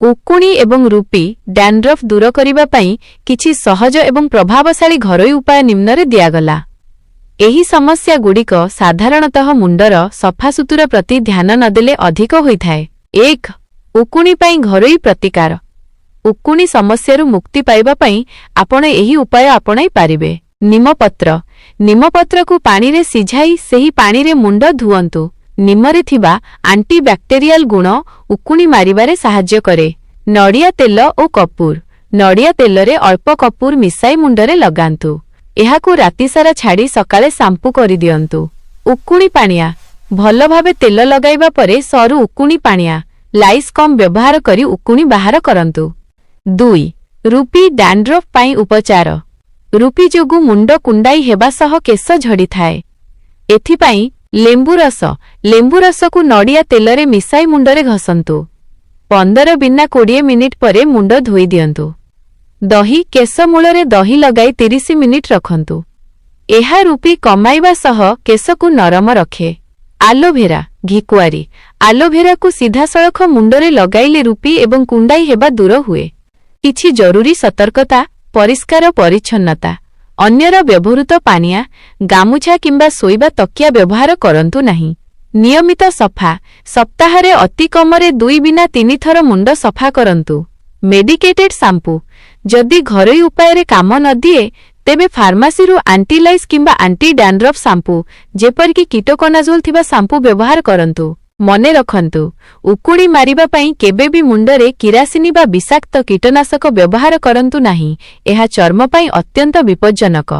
उकुणी एवं रूपी डैंड्रफ दूर करिबा पई किछि सहज एवं प्रभावशाली घरोई उपाय निम्नरे दियागला। एही समस्या गुड़िक साधारणतः मुंडर सफासुतुरा प्रति ध्यान नदेले अधिक होइथाए। 1. उकुणी पई घरोई प्रतिकार। उकुणी समस्यारु मुक्ति पाइबा पई आपण एही उपाय आपणाई पारिबे। निमपत्र। निमपत्रकु पानीरे सिझाई सेही पानीरे मुंड धुअंतु। निमरे थिबा आंटीबैक्टेरियल गुण उकुणी मारिबारे साहाय्य करे। नड़िया तेल और कपूर। नड़िया तेलरे अल्प कपूर मिसाई मुंडरे लगांतु। एहाकु राति सारा छाड़ी सकाळे शांपू करि दियंतु। उकुणी पानिया। भल भावे तेल लगाइबा परे सरू उकुणी पानिया लाइस कम व्यवहार करी उकुणी बाहर करंतु। 2. रूपी डैंड्रफ पाई उपचार। रूपी जोगु मुंड कुंडाई हेबा सह केस झड़ी थाए। एथिपाई लेंबू रस को नड़िया तेलरे मिसाई मुंडरे घसंतु। 15 बिना 20 मिनिट परे मुंड धोई दियंतु। दही केस मूलरे दही लगाई 30 मिनिट रखंतु। एहा रूपी कमाइबा सह केस को नरम रखे। आलोभेरा घिकुआरी। आलोभेरा को सीधा सड़ख मुंडरे लगाइले रूपी एवं कुंडाई हेबा दूर हुए। किछि जरूरी सतर्कता। परिष्कार परिच्छन्नता। अन्यर व्यवहृत पानिया गामुछा किंबा सोइबा तकिया व्यवहार करंतु नहीं। नियमित सफा। सप्ताहरे अति कमरे 2 बिना 3 थर मुंड सफा करंतु। Medicated shampoo. जदि घरोई उपाय काम न दिए तेबे फार्मासीरु आंटीलाइस किंबा आंटी डैंड्रफ शांपू जेपरिक कीटोकोनाजोल थिबा शांपू व्यवहार करंतु। मने रखंतु उकुणी मारिबा पई केबे भी मुंडरे किरासिनी बा विषाक्त कीटनाशक व्यवहार करंतु नाही। एहा चर्म पई अत्यंत विपज्जनक।